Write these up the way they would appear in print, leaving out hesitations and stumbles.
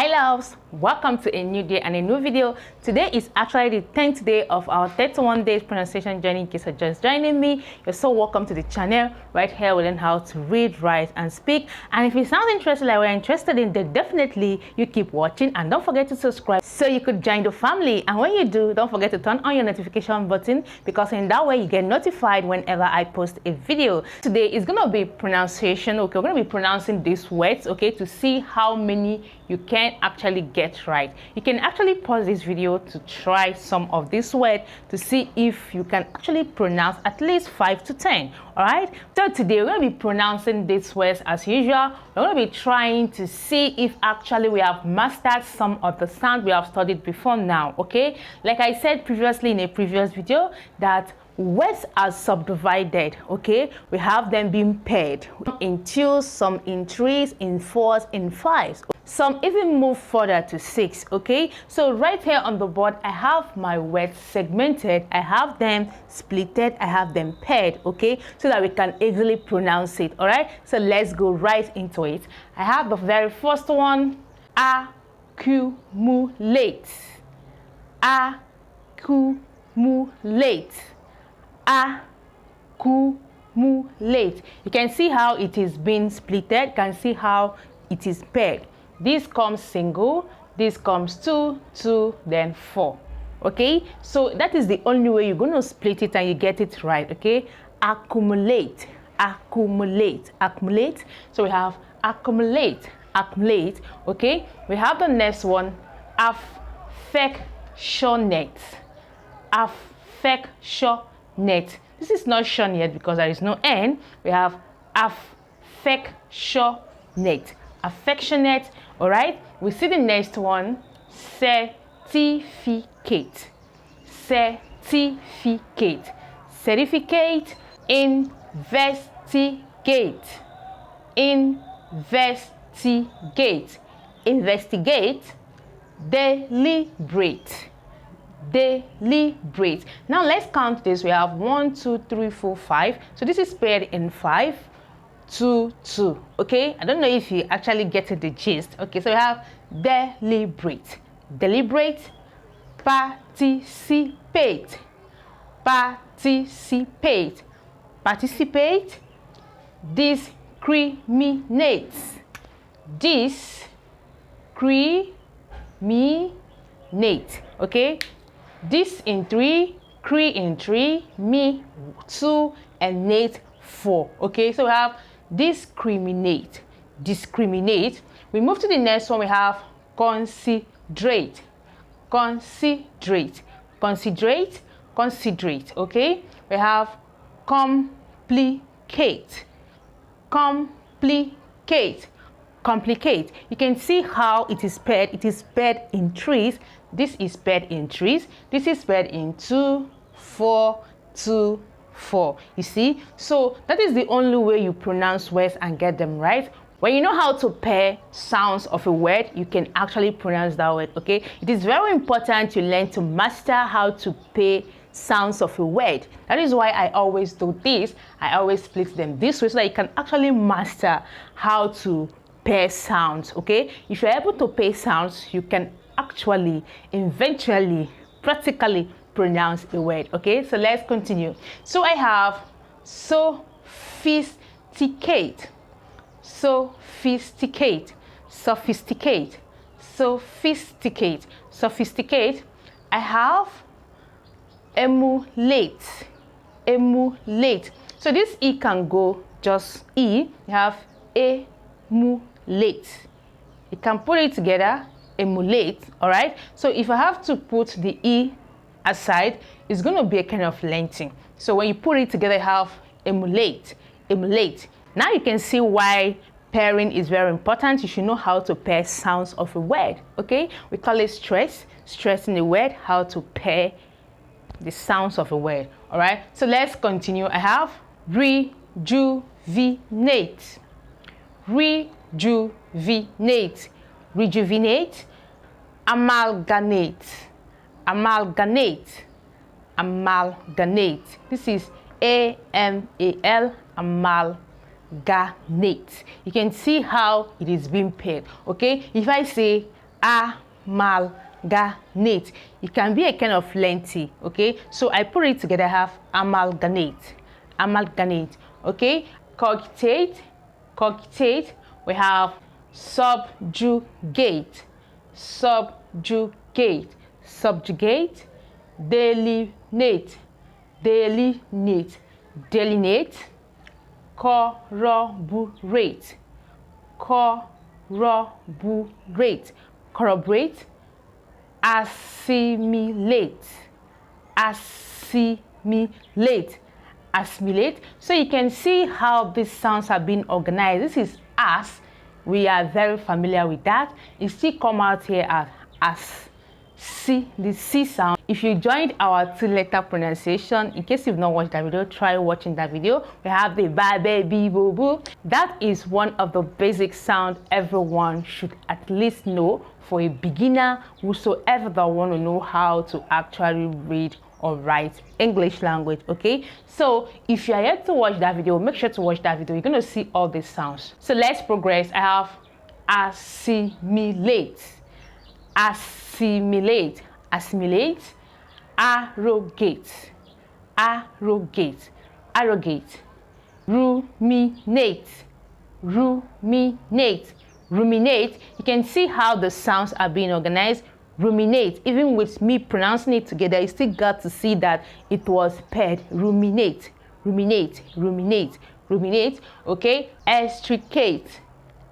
Hi loves, welcome to a new day and a new video. Today is actually the 10th day of our 31 days pronunciation journey. In case you're just joining me, you're so welcome to the channel. Right here we learn how to read, write and speak, and if it sounds interesting like we're interested in, then definitely you keep watching and don't forget to subscribe so you could join the family. And when you do, don't forget to turn on your notification button, because in that way you get notified whenever I post a video. Today is gonna be pronunciation. Okay, we're gonna be pronouncing these words, okay, to see how many you can actually get right. You can actually pause this video to try some of these words to see if you can actually pronounce at least 5 to 10. All right, so today we're going to be pronouncing these words as usual. We're going to be trying to see if actually we have mastered some of the sounds we have studied before now. Okay, like I said previously in a previous video, that words are subdivided. Okay, we have them being paired in twos, some in threes, in fours, in fives. Some even move further to 6. Okay, so right here on the board I have my words segmented, I have them splitted, I have them paired, okay, so that we can easily pronounce it. All right, so let's go right into it. I have the very first one, accumulate. Accumulate. Accumulate. You can see how it is being splitted, you can see how it is paired. This comes single, this comes 2, 2, then 4. Okay, so that is the only way you're going to split it and you get it right. Okay, accumulate, accumulate, accumulate. So we have accumulate, accumulate. Okay, we have the next one, affectionate, affectionate. This is not shown yet because there is no N. We have affectionate, affectionate. All right, we see the next one, certificate, certificate, certificate, investigate, investigate, investigate, deliberate, deliberate. Now let's count this. We have 1, 2, 3, 4, 5. So this is paired in 5, 2, 2. Okay, I don't know if you actually get the gist. Okay, so we have deliberate, deliberate, participate, participate, participate, discriminate, discriminate. Okay, this in 3, cre in 3, me 2, and nate 4. Okay, so we have discriminate, discriminate. We move to the next one. We have considerate, considerate, considerate, considerate. Okay, we have complicate, complicate, complicate. You can see how it is paired. It is paired in threes. This is paired in threes. This is paired in 2, 4, 2, 4. You see, so that is the only way you pronounce words and get them right. When you know how to pair sounds of a word, you can actually pronounce that word. Okay, it is very important to learn to master how to pair sounds of a word. That is why I always do this. I always split them this way so that you can actually master how to pair sounds. Okay, if you're able to pair sounds, you can actually eventually practically pronounce a word. Okay, so let's continue. So I have sophisticate, sophisticate, sophisticate, sophisticate, sophisticate. I have emulate, emulate. So this E can go just E. You have emulate. You can put it together, emulate. All right, so if I have to put the E aside, it's going to be a kind of lengthening. So when you put it together, you have emulate, emulate. Now you can see why pairing is very important. You should know how to pair sounds of a word. Okay, we call it stress, stressing a word, how to pair the sounds of a word. All right, so let's continue. I have rejuvenate, rejuvenate, rejuvenate, amalgamate, amalgamate, amalgamate. This is A-M-A-L, amalgamate. You can see how it is being paired. Okay, if I say amalgamate. It can be a kind of lengthy, okay? So I put it together, I have amalgamate, amalgamate, okay? Cogitate, cogitate, we have subjugate, subjugate, subjugate, delineate, delineate, delineate, corroborate, corroborate, corroborate, assimilate, assimilate, assimilate. So you can see how these sounds have been organized. This is as. We are very familiar with that. It still come out here as C, the C sound. If you joined our 2-letter pronunciation, in case you've not watched that video, try watching that video. We have the ba, be, bi, bo, boo. That is one of the basic sound everyone should at least know for a beginner, whosoever that want to know how to actually read or write English language, okay? So if you are yet to watch that video, make sure to watch that video. You're going to see all these sounds. So let's progress. I have assimilate, assimilate, assimilate, arrogate, arrogate, arrogate, ruminate, ruminate, ruminate. You can see how the sounds are being organized. Ruminate, even with me pronouncing it together, you still got to see that it was paired. Ruminate, ruminate, ruminate, ruminate, okay? Extricate,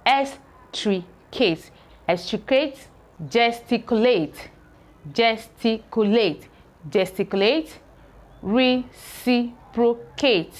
extricate, extricate, gesticulate, gesticulate, gesticulate, reciprocate,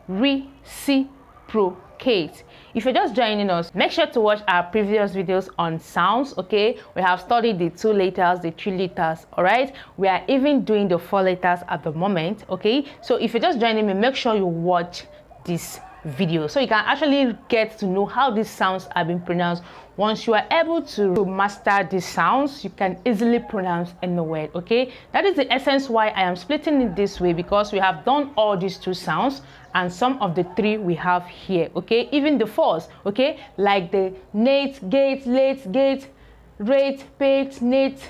reciprocate. If you're just joining us, make sure to watch our previous videos on sounds, okay? We have studied the 2 letters, the 3 letters, all right? We are even doing the 4 letters at the moment, okay? So if you're just joining me, make sure you watch this video so you can actually get to know how these sounds are being pronounced. Once you are able to master these sounds, you can easily pronounce any word, okay? That is the essence why I am splitting it this way, because we have done all these 2 sounds and some of the 3 we have here, okay? Even the 4s, okay? Like the nate, gate, late, gate, rate, pate, nate,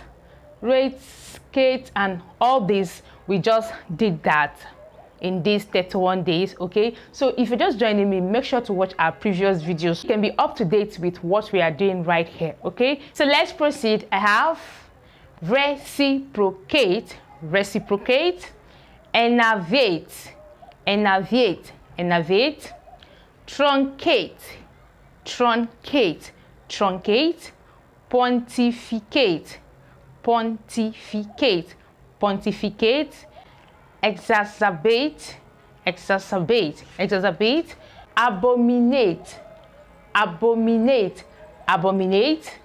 rate, skate, and all these, we just did that in these 31 days, okay? So if you're just joining me, make sure to watch our previous videos. You can be up to date with what we are doing right here, okay? So let's proceed. I have reciprocate, reciprocate, enervate, enervate, enervate, truncate, truncate, truncate, pontificate, pontificate, pontificate, exacerbate, exacerbate, exacerbate, abominate, abominate, abominate,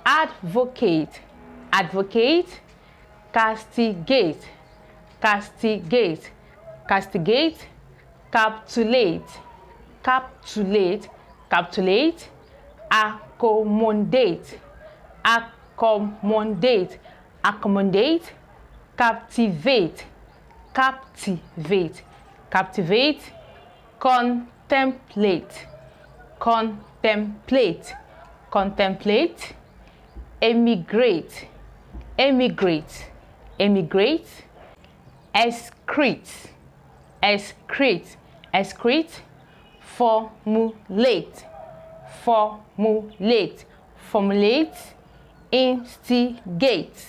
advocate, advocate, castigate, castigate, castigate, capitulate, capitulate, capitulate, accommodate, accommodate, accommodate, captivate, captivate, captivate, contemplate, contemplate, contemplate, emigrate, emigrate, emigrate, excrete, excrete, excrete, formulate, formulate, formulate, instigate,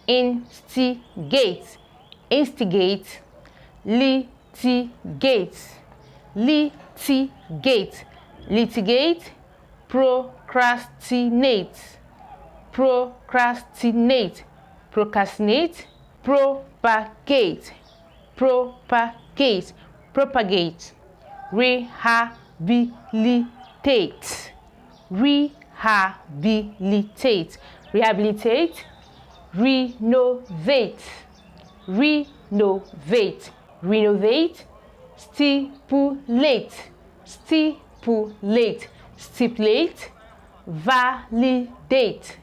instigate, instigate, litigate, litigate, litigate, procrastinate, procrastinate, procrastinate, propagate, propagate, propagate, rehabilitate, rehabilitate, rehabilitate, renovate, renovate, renovate, stipulate, stipulate, stipulate, validate,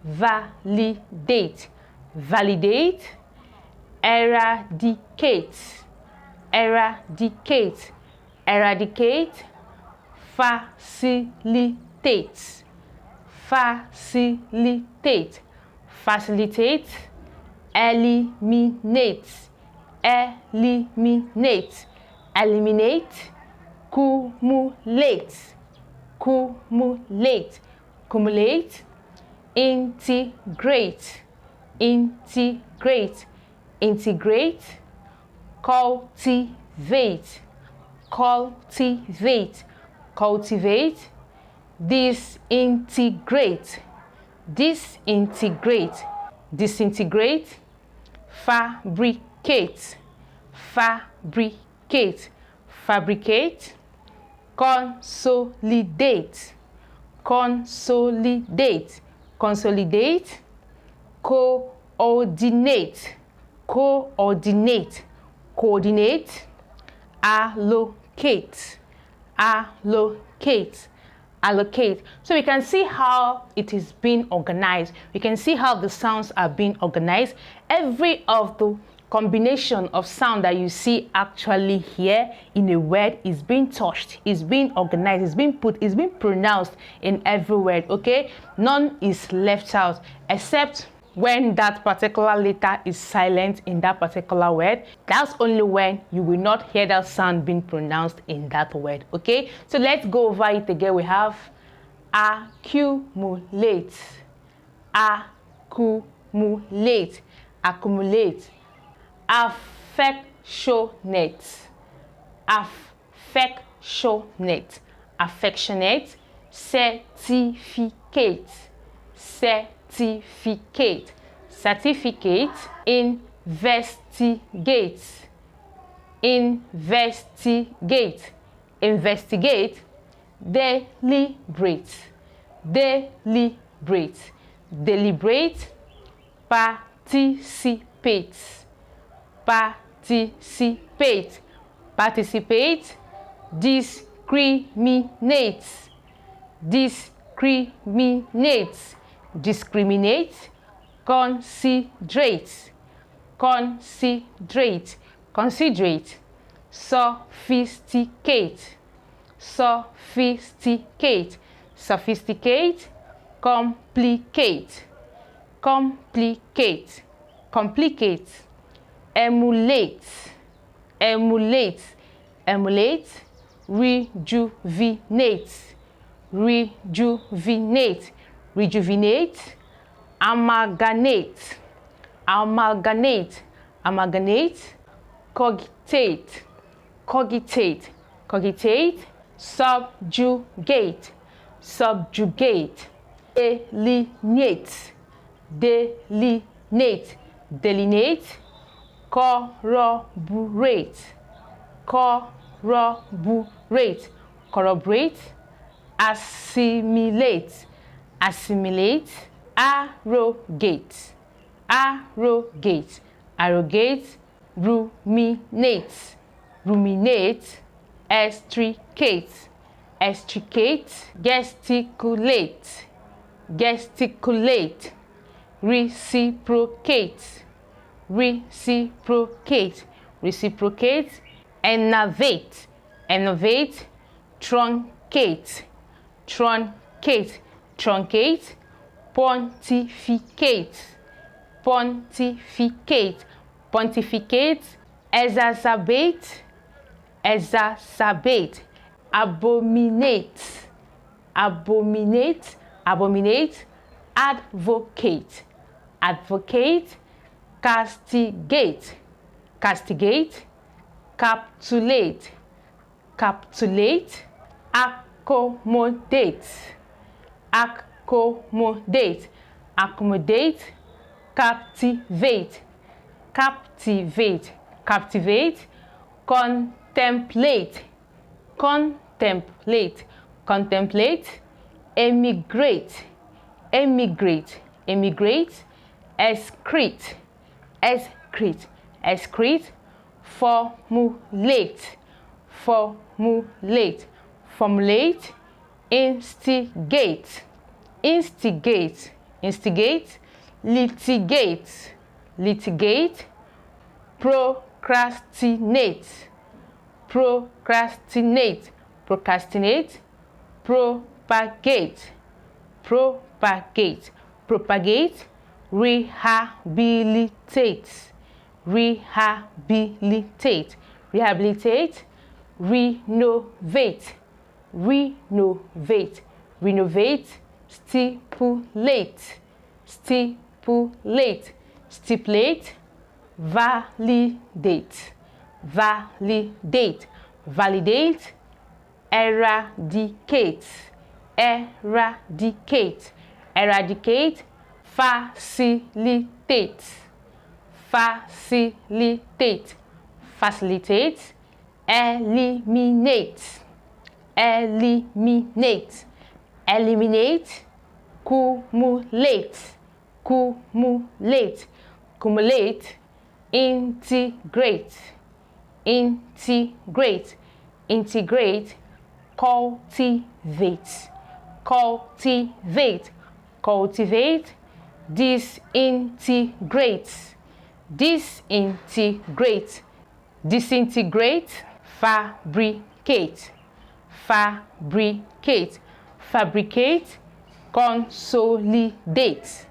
validate, validate, eradicate, eradicate, eradicate, facilitate, facilitate, facilitate, eliminate, eliminate, eliminate, cumulate, cumulate, cumulate, integrate, integrate, integrate, cultivate, cultivate, cultivate, disintegrate, disintegrate, disintegrate, fabricate, fabricate, fabricate, consolidate, consolidate, consolidate, coordinate, coordinate, coordinate, allocate, allocate, allocate. So we can see how it is being organized. We can see how the sounds are being organized. Every of the combination of sound that you see actually here in a word is being touched, is being organized, is being put, is being pronounced in every word. Okay, none is left out except when that particular letter is silent in that particular word. That's only when you will not hear that sound being pronounced in that word. Okay, so let's go over it again. We have accumulate, accumulate, accumulate, affectionate, affectionate, affectionate, certificate, certificate, certificate, investigate, investigate, investigate, deliberate, deliberate, deliberate, participate, participate, participate, discriminate, discriminate, discriminate, considerate, considerate, considerate, sophisticate, sophisticate, sophisticate, complicate, complicate, complicate, emulate, emulate, emulate, rejuvenate, rejuvenate, rejuvenate, amalgamate, amalgamate, amalgamate, cogitate, cogitate, cogitate, subjugate, subjugate, delineate, delineate, delineate, corroborate, corroborate, corroborate, assimilate, assimilate, arrogate, arrogate, arrogate, ruminate, ruminate, extricate, extricate, gesticulate, gesticulate, reciprocate, reciprocate, reciprocate, innovate, innovate, truncate, truncate, truncate, pontificate, pontificate, pontificate, exacerbate, exacerbate, abominate, abominate, abominate, advocate, advocate, castigate, castigate, capitulate, capitulate, accommodate, accommodate, accommodate, captivate, captivate, captivate, contemplate, contemplate, contemplate, emigrate, emigrate, emigrate, excrete, excrete, excrete, formulate, formulate, formulate, instigate, instigate, instigate, litigate, litigate, procrastinate, procrastinate, procrastinate, propagate, propagate, propagate, propagate, rehabilitate, rehabilitate, rehabilitate, renovate, renovate, renovate, stipulate, stipulate, stipulate, validate, validate, validate, eradicate, eradicate, eradicate, facilitate, facilitate, facilitate, eliminate, eliminate, eliminate, cumulate, cumulate, cumulate, integrate, integrate, integrate, cultivate, cultivate, cultivate, disintegrate, disintegrate, disintegrate, fabricate, fabricate, fabricate, consolidate,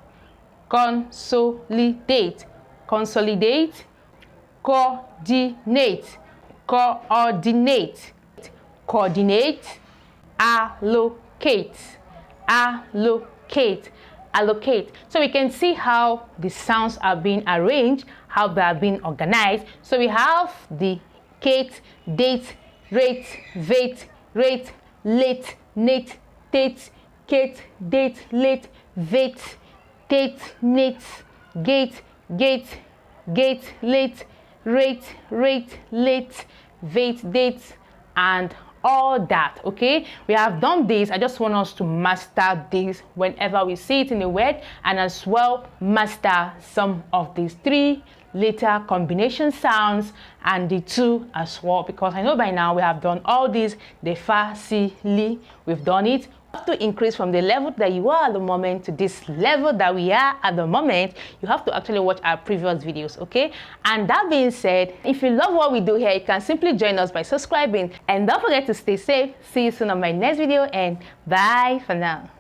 consolidate, consolidate, coordinate, coordinate, coordinate, allocate, allocate, allocate. So we can see how the sounds are being arranged, how they are being organized. So we have the kate, date, rate, vate, rate, late, nate, tate, kate, date, late, vate, tate, nate, gate, gate, gate, late, rate, rate, late, vate, date, and all that. Okay, we have done this. I just want us to master this whenever we see it in a word, and as well master some of these 3 letter combination sounds and the 2 as well, because I know by now we have done all these. The fa, si, li, we've done it. To increase from the level that you are at the moment to this level that we are at the moment, you have to actually watch our previous videos. Okay, and that being said, if you love what we do here, you can simply join us by subscribing, and don't forget to stay safe. See you soon on my next video, and bye for now.